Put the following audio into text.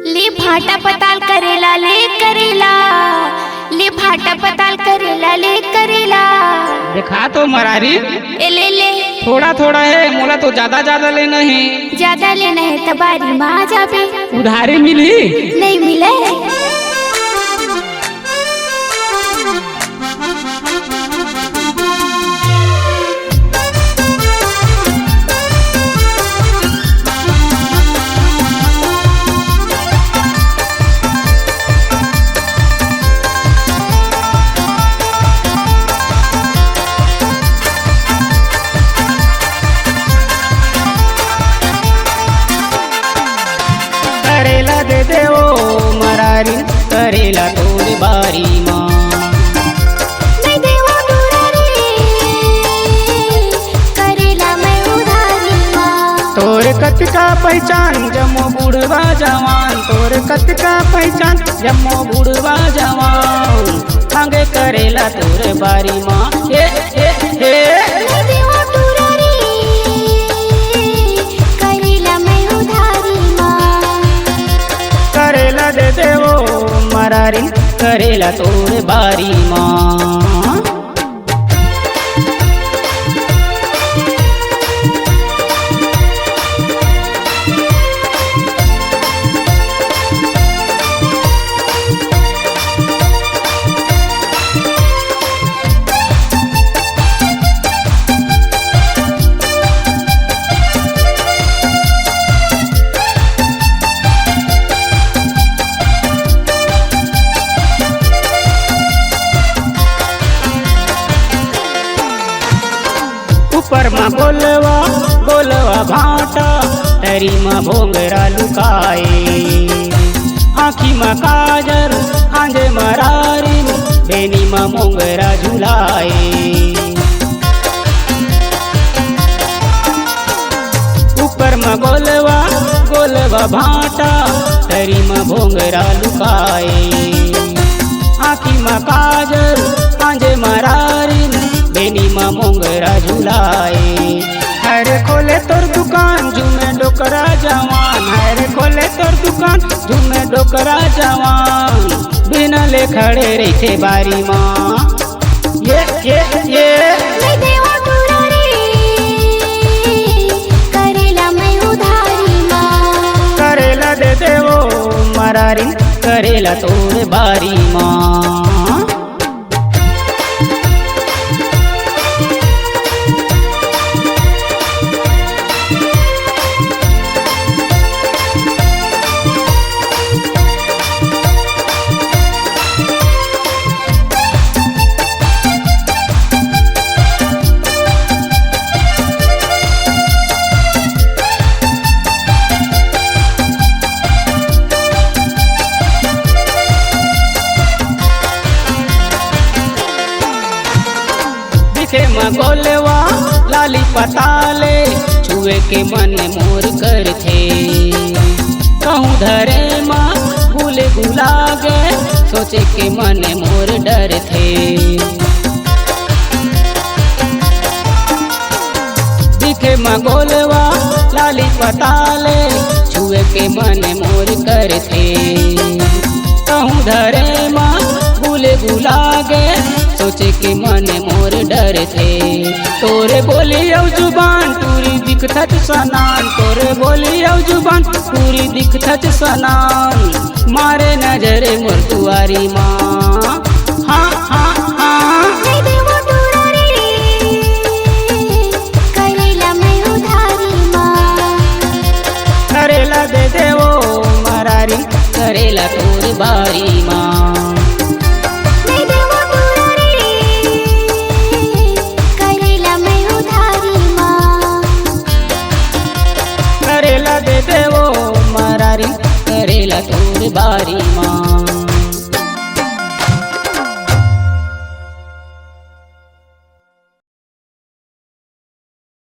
ले भाटा पताल करेला ले करेला, ले भाटा पताल करेला ले करेला। देखा तो मरारी ए ले ले थोड़ा थोड़ा है, मोला तो ज्यादा ज्यादा लेना है। ज्यादा लेना है तो बारी में आ जाबे। उधारी मिली? नहीं मिले। करेला दे दे ओ मरारी, करेला तोर बारी माँ। नहीं देवा दुरारी, करेला मैं उधारी माँ। तोर कतका पहचान जमो बुढ़वा जवान, तोर कतका पहचान जमो बुढ़वा जवान। मांगे करेला तोर बारी माँ। हे हे हे नहीं देवा दुरारी, करेला मैं उधारी माँ। करेला दे दे ओ मरारी, करेला तोर बारी माँ। ऊपर में बोलवा बोलवा भाटा, तरी में भोंगरा लुकाए। आँखी में काजर आंजे मरारी, बेनी में मोंगरा झुलाए। ऊपर में बोलवा बोलवा भाटा, तरी में भोंगरा लुकाए। आँखी में काजर आंजे मरारी, बेनी में मोंगरा झुलाए। हर खोले तोर दुकान झूमे डोकरा जवान, हर खोले तोर दुकान झूमे डोकरा जवान। बिना ले खड़े रहते बारी माँ। ये नहीं देवा दुरारी, करेला मैं उधारी माँ। करेला दे दे वो मरारी, करेला तोर बारी माँ। दिखे में गोलवा लाली पताले, छुए के मन मोर कर थे। कहूँ धरे माँ भूले भुला गए, सोचे के मन मोर डर थे। दिखे में गोलवा लाली पताले, छुए के मन मोर कर थे। कहूँ धरे माँ भूले भुला गए, सोचे के मन मोर डर थे। तोरे बोली औ जुबान पूरी दिखत सनान, तोरे बोली औ जुबान पूरी दिखत सनान। मारे नजरे मोर दुआरी माँ। हाँ हाँ हाँ नहीं देवा दुरारी, करेला मैं उधारी माँ। करेला दे दे वो मरारी, करेला तोर बारी माँ। नहीं देवा दुरारी, करेला मैं उधारी माँ। करेला दे दे वो मरारी, करेला तोर बारी माँ।